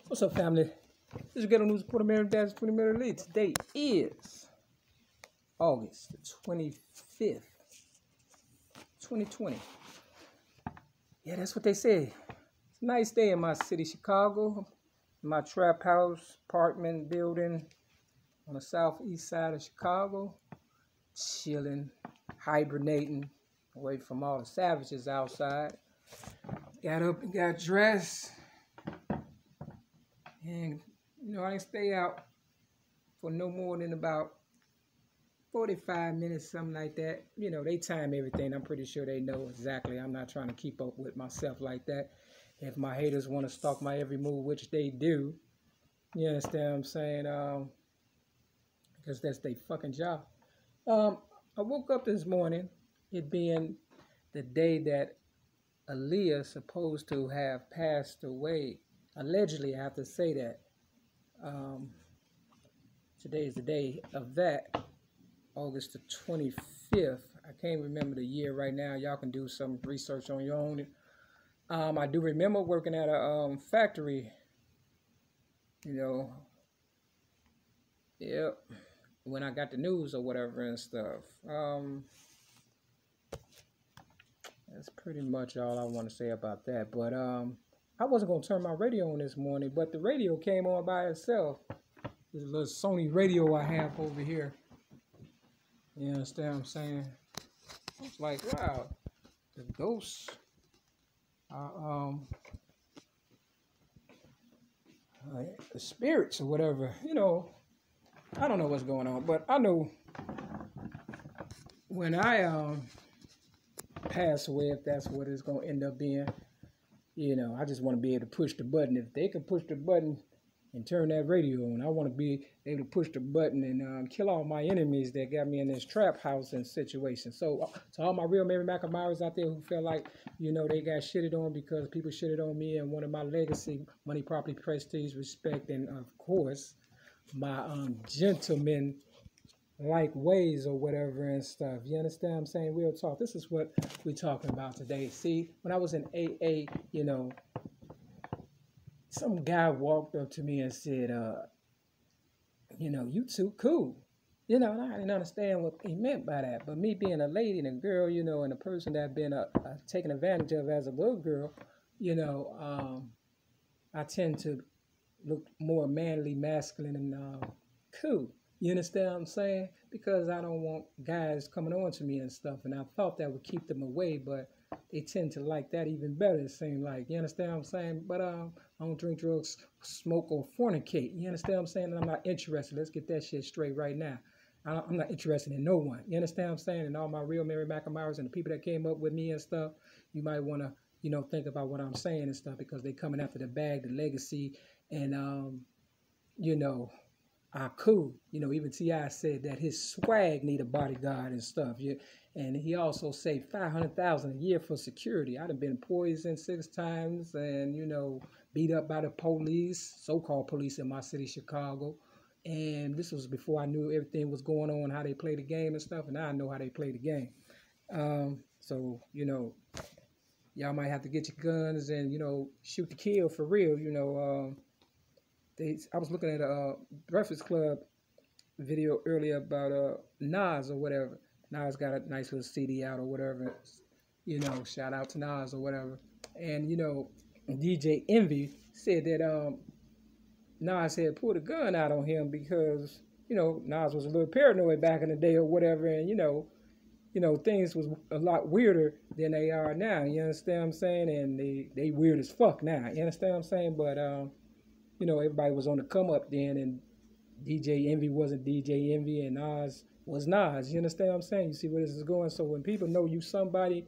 What's up, family? This is Ghetto News Reporter Mary Dash 20 Minute Lead. Today is August the 25th, 2020. Yeah, that's what they say. It's a nice day in my city, Chicago. My trap house, apartment building on the southeast side of Chicago. Chilling, hibernating, away from all the savages outside. Got up and got dressed. And, I didn't stay out for no more than about 45 minutes, something like that. They time everything. I'm pretty sure they know exactly. I'm not trying to keep up with myself like that. If my haters want to stalk my every move, which they do, you understand what I'm saying? Because that's their fucking job. I woke up this morning, it being the day that Aaliyah supposed to have passed away. Allegedly, I have to say that. Today is the day of that, August the 25th. I can't remember the year right now. Y'all can do some research on your own. I do remember working at a factory, yep, when I got the news or whatever and stuff. That's pretty much all I want to say about that. But I wasn't going to turn my radio on this morning, but the radio came on by itself. This little Sony radio I have over here. You understand what I'm saying? I was like, wow, the ghosts are, the spirits or whatever. I don't know what's going on, but I know when I pass away, if that's what it's going to end up being, I just want to be able to push the button. If they can push the button and turn that radio on, I want to be able to push the button and kill all my enemies that got me in this trap house and situation. So to all my real Mary Mac-A-Myers out there who feel like, they got shitted on because people shitted on me and one of my legacy, money, property, prestige, respect, and of course, my gentleman like ways or whatever and stuff. You understand what I'm saying? Real talk. This is what we're talking about today. See, when I was in AA, some guy walked up to me and said, you too cool. And I didn't understand what he meant by that. But me being a lady and a girl, and a person that been taken advantage of as a little girl, I tend to look more manly, masculine, and cool. You understand what I'm saying? Because I don't want guys coming on to me and stuff. And I thought that would keep them away, but they tend to like that even better, it seems like. You understand what I'm saying? But I don't drink drugs, smoke, or fornicate. You understand what I'm saying? And I'm not interested. Let's get that shit straight right now. I'm not interested in no one. You understand what I'm saying? And all my real Mary Mac-A-Myers and the people that came up with me and stuff, you might want to, think about what I'm saying and stuff because they coming after the bag, the legacy, and, cool. Even T.I. said that his swag need a bodyguard and stuff. Yeah. And he also saved $500,000 a year for security. I done been poisoned 6 times and, beat up by the police, so-called police in my city, Chicago. And this was before I knew everything was going on, how they play the game and stuff. And now I know how they play the game. So, y'all might have to get your guns and, shoot to kill for real, I was looking at a Breakfast Club video earlier about Nas or whatever. Nas got a nice little CD out or whatever. Shout out to Nas or whatever. And, DJ Envy said that Nas had pulled a gun out on him because, Nas was a little paranoid back in the day or whatever. And, things was a lot weirder than they are now. You understand what I'm saying? And they weird as fuck now. You understand what I'm saying? But, everybody was on the come up then, and DJ Envy wasn't DJ Envy, and Nas was Nas. You understand what I'm saying? You see where this is going? So when people know you somebody,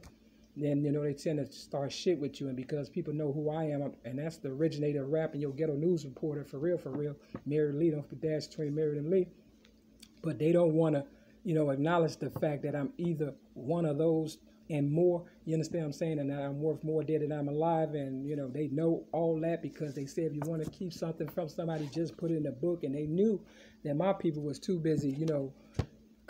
then, they tend to start shit with you. And because people know who I am, and that's the originator of rap and your Ghetto News Reporter, for real, Mary Lee, don't forget dash between Mary and Lee. But they don't want to, acknowledge the fact that I'm either one of those and more, you understand what I'm saying, and that I'm worth more dead than I'm alive, and, they know all that because they say if you want to keep something from somebody, just put it in a book, and they knew that my people was too busy,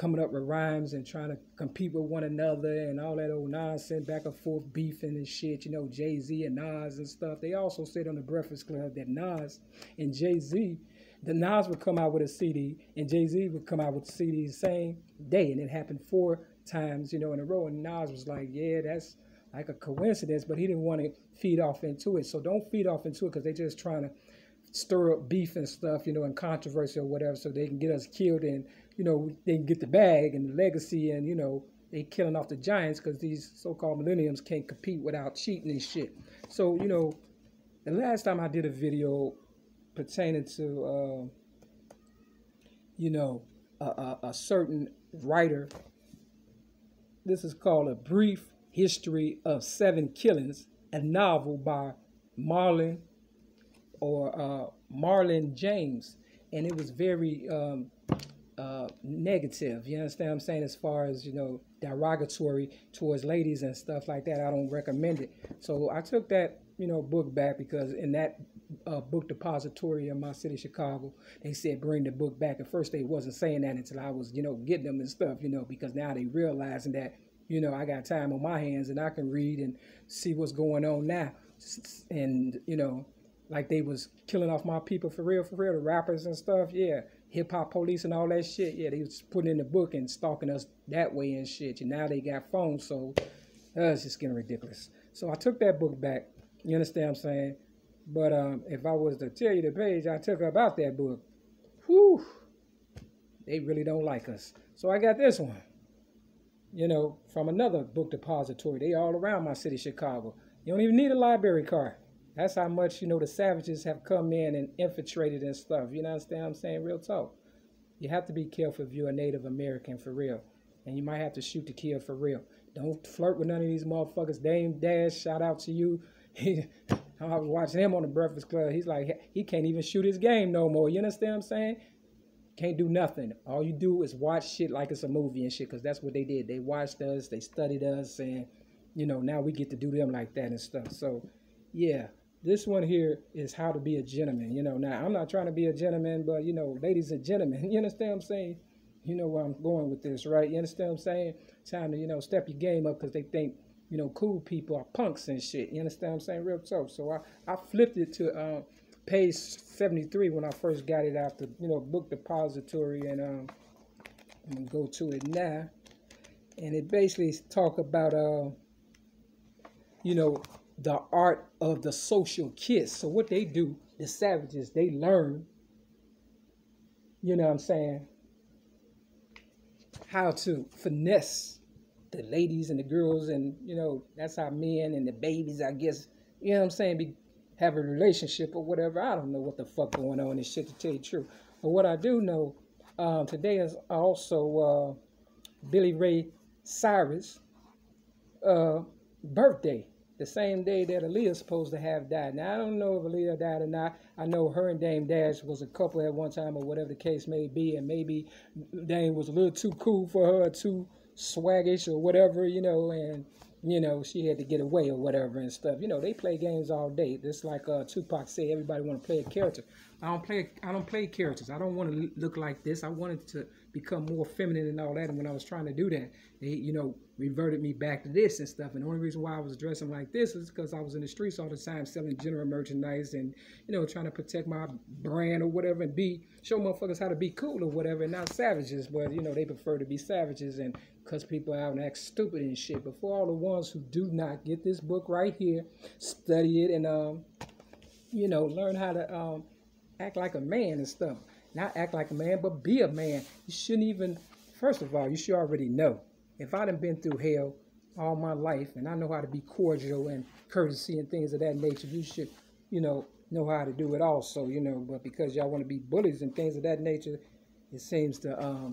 coming up with rhymes and trying to compete with one another and all that old nonsense, back and forth beefing and shit, you know, Jay-Z and Nas and stuff. They also said on the Breakfast Club that Nas and Jay-Z, the Nas would come out with a CD and Jay-Z would come out with a CD the same day, and it happened 4 times, you know, in a row. And Nas was like, yeah, that's like a coincidence, but he didn't want to feed off into it. So don't feed off into it, because they're just trying to stir up beef and stuff, you know, and controversy or whatever, so they can get us killed, and, you know, they can get the bag and the legacy, and, you know, they killing off the giants because these so-called millenniums can't compete without cheating and shit. So, you know, the last time I did a video pertaining to, you know, a certain writer, this is called A Brief History of 7 Killings, a novel by Marlon James, and it was very negative, you understand what I'm saying, as far as, you know, derogatory towards ladies and stuff like that. I don't recommend it. So I took that, you know, book back, because in that book depository in my city, Chicago, they said bring the book back. At first they wasn't saying that until I was, you know, getting them and stuff, you know, because now they realizing that, you know, I got time on my hands and I can read and see what's going on now. And, you know, like they was killing off my people for real, the rappers and stuff, yeah, hip-hop police and all that shit, yeah, they was putting in the book and stalking us that way and shit, and now they got phones, so it's just getting ridiculous. So I took that book back, you understand what I'm saying? But if I was to tell you the page I took about that book, whew, they really don't like us. So I got this one, you know, from another book depository. They all around my city, Chicago. You don't even need a library card. That's how much, you know, the savages have come in and infiltrated and stuff. You understand what I'm saying? Real talk. You have to be careful if you're a Native American for real. And you might have to shoot to kill for real. Don't flirt with none of these motherfuckers. Dame Dash, shout out to you. I was watching him on the Breakfast Club. He's like, he can't even shoot his game no more. You understand what I'm saying? Can't do nothing. All you do is watch shit like it's a movie and shit, because that's what they did. They watched us, they studied us, and, you know, now we get to do them like that and stuff. So, yeah. This one here is how to be a gentleman. You know, now I'm not trying to be a gentleman, but, you know, ladies and gentlemen, you understand what I'm saying? You know where I'm going with this, right? You understand what I'm saying? Time to, you know, step your game up, because they think, you know, cool people are punks and shit. You understand what I'm saying? Real talk. So I flipped it to page 73 when I first got it out the, you know, book depository, and I'm going to go to it now. And it basically talk about, you know, the art of the social kiss. So what they do, the savages, they learn, you know what I'm saying, how to finesse the ladies and the girls, and, you know, that's how men and the babies, I guess, you know what I'm saying, have a relationship or whatever. I don't know what the fuck going on and shit, to tell you the truth. But what I do know, today is also Billy Ray Cyrus' birthday. The same day that Aaliyah's supposed to have died. Now, I don't know if Aaliyah died or not. I know her and Dame Dash was a couple at one time, or whatever the case may be, and maybe Dame was a little too cool for her, too swaggish or whatever, you know, and, you know, she had to get away or whatever and stuff. You know, they play games all day. Just like Tupac said, everybody want to play a character. I don't play characters. I don't want to look like this. I wanted to become more feminine and all that, and when I was trying to do that, they, you know, reverted me back to this and stuff. And the only reason why I was dressing like this is because I was in the streets all the time selling general merchandise and, you know, trying to protect my brand or whatever, and show motherfuckers how to be cool or whatever, and not savages. But, you know, they prefer to be savages and cuss people out and act stupid and shit. But for all the ones who do not, get this book right here, study it, and you know, learn how to act like a man and stuff. Not act like a man, but be a man. You shouldn't even, first of all, you should already know. If I done been through hell all my life, and I know how to be cordial and courtesy and things of that nature, you should, you know how to do it also, you know. But because y'all want to be bullies and things of that nature, it seems to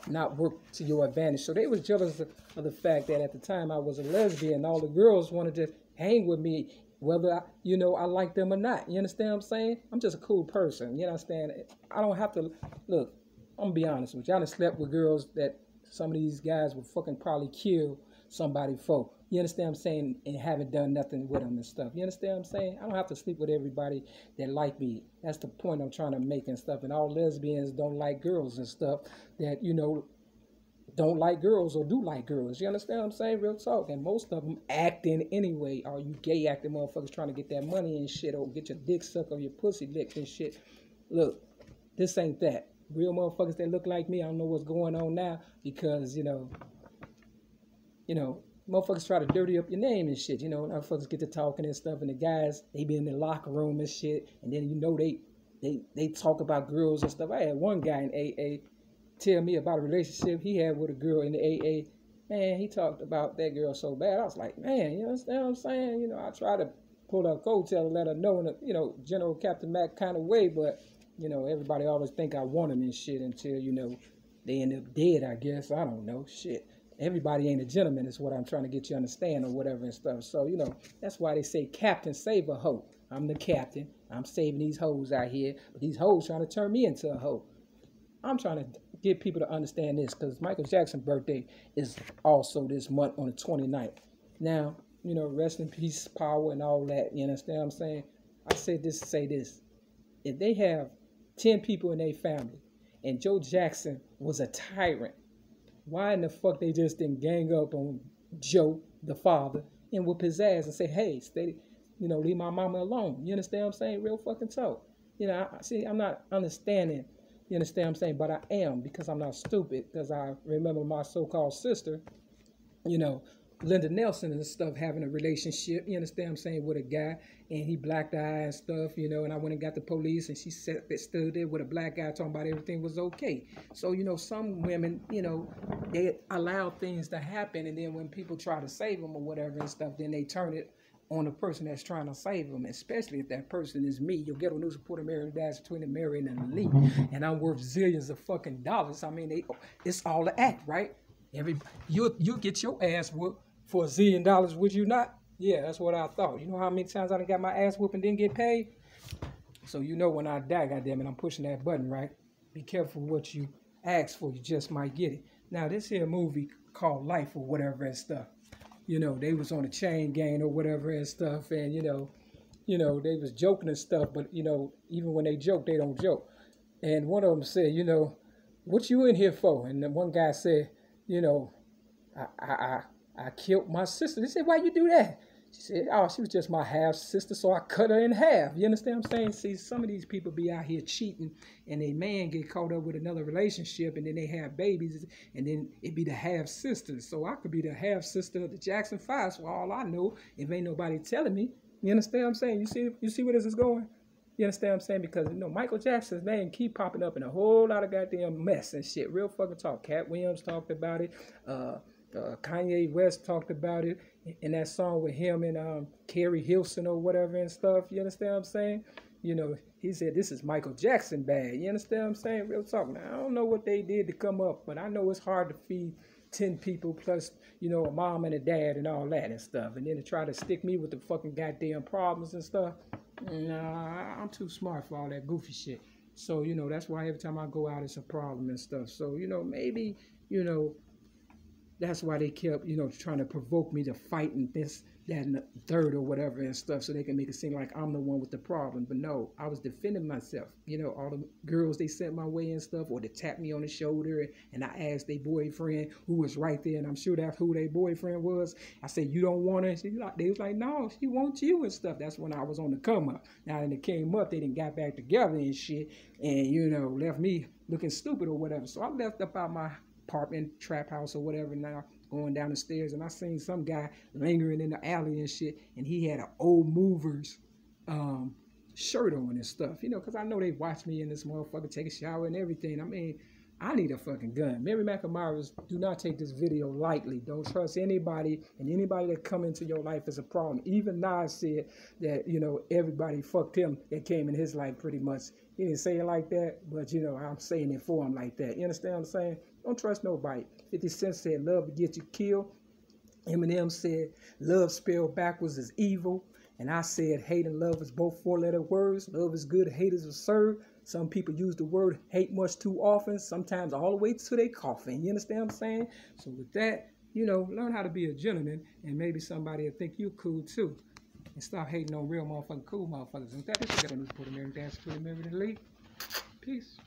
not work to your advantage. So they was jealous of the fact that at the time I was a lesbian, all the girls wanted to hang with me, whether I, you know, I like them or not. You understand what I'm saying? I'm just a cool person. You understand? I don't have to, look, I'm going to be honest with you. I done slept with girls that some of these guys would fucking probably kill somebody for. You understand what I'm saying? And haven't done nothing with them and stuff. You understand what I'm saying? I don't have to sleep with everybody that like me. That's the point I'm trying to make and stuff. And all lesbians don't like girls and stuff that, you know, don't like girls or do like girls. You understand what I'm saying? Real talk. And most of them acting anyway. Are you gay acting motherfuckers trying to get that money and shit, or get your dick sucked or your pussy licked and shit? Look, this ain't that. Real motherfuckers that look like me, I don't know what's going on now because, you know, motherfuckers try to dirty up your name and shit. You know, motherfuckers get to talking and stuff, and the guys, they be in the locker room and shit, and then, you know, they talk about girls and stuff. I had one guy in AA tell me about a relationship he had with a girl in the AA. Man, he talked about that girl so bad. I was like, man, you understand what I'm saying? You know, I try to pull her coattail and let her know in a, you know, General Captain Mac kind of way, but, you know, everybody always think I want them and shit until, you know, they end up dead, I guess. I don't know. Shit. Everybody ain't a gentleman is what I'm trying to get you to understand or whatever and stuff. So, you know, that's why they say captain save a hoe. I'm the captain. I'm saving these hoes out here. But these hoes trying to turn me into a hoe. I'm trying to get people to understand this because Michael Jackson's birthday is also this month on the 29th. Now, you know, rest in peace, power, and all that. You understand what I'm saying? I said this to say this. If they have 10 people in their family and Joe Jackson was a tyrant, why in the fuck they just didn't gang up on Joe, the father, and whoop his ass and say, hey, stay, you know, leave my mama alone. You understand what I'm saying? Real fucking talk. You know, see, I'm not understanding. You understand what I'm saying? But I am, because I'm not stupid, because I remember my so-called sister, you know, Linda Nelson and stuff, having a relationship, you understand what I'm saying, with a guy, and he blacked the eye and stuff, you know, and I went and got the police, and she stood there with a black guy talking about everything was okay. So, you know, some women, you know, they allow things to happen, and then when people try to save them or whatever and stuff, then they turn it on the person that's trying to save them, especially if that person is me. Your ghetto news reporter, Mary Dash, between the Mary and the Lee, and I'm worth zillions of fucking dollars. I mean, it's all the act, right? You get your ass whooped for $1 zillion, would you not? Yeah, that's what I thought. You know how many times I done got my ass whooped and didn't get paid? So you know when I die, goddammit, I'm pushing that button, right? Be careful what you ask for, you just might get it. Now, this here movie called Life or whatever and stuff, you know, they was on a chain gang or whatever and stuff, and you know, they was joking and stuff, but you know, even when they joke, they don't joke. And one of them said, you know, what you in here for? And then one guy said, you know, I killed my sister. They said, why you do that? She said, oh, she was just my half sister, so I cut her in half. You understand what I'm saying? See, some of these people be out here cheating, and a man get caught up with another relationship, and then they have babies, and then it be the half sisters. So I could be the half sister of the Jackson 5, for all I know, if ain't nobody telling me. You understand what I'm saying? You see where this is going? You understand what I'm saying? Because, you know, Michael Jackson's name keep popping up in a whole lot of goddamn mess and shit. Real fucking talk. Cat Williams talked about it. Kanye West talked about it in that song with him and Carrie Hilson or whatever and stuff. You understand what I'm saying? You know, he said this is Michael Jackson bad. You understand what I'm saying? Real talk. Now, I don't know what they did to come up, but I know it's hard to feed 10 people plus, you know, a mom and a dad and all that and stuff. And then to try to stick me with the fucking goddamn problems and stuff. Nah, I'm too smart for all that goofy shit. So, you know, that's why every time I go out, it's a problem and stuff. So, you know, maybe, you know, that's why they kept, you know, trying to provoke me to fight and this, that, and the third or whatever and stuff so they can make it seem like I'm the one with the problem. But no, I was defending myself. You know, all the girls they sent my way and stuff, or they tapped me on the shoulder and I asked their boyfriend who was right there, and I'm sure that's who their boyfriend was. I said, you don't want her? They was like, no, she wants you and stuff. That's when I was on the come up. Now, when it came up, they didn't got back together and shit and, you know, left me looking stupid or whatever. So I left up out my apartment, trap house or whatever, now going down the stairs, and I seen some guy lingering in the alley and shit, and he had an Old Movers shirt on and stuff, you know, because I know they watch me in this motherfucker take a shower and everything. I mean, I need a fucking gun. Mary McNamara, do not take this video lightly. Don't trust anybody, and anybody that come into your life is a problem. Even Nas said that, you know, everybody fucked him that came in his life pretty much. He didn't say it like that, but, you know, I'm saying it for him like that. You understand what I'm saying? Don't trust nobody. 50 Cent said love to get you killed. Eminem said love spelled backwards is evil. And I said hate and love is both four-letter words. Love is good, hate is absurd. Some people use the word hate much too often, sometimes all the way to their coffin. You understand what I'm saying? So with that, you know, learn how to be a gentleman, and maybe somebody will think you're cool too. And stop hating on real motherfucking cool motherfuckers. And that is what I'm going to put a Mary Dance, put a Mary to lead. Peace.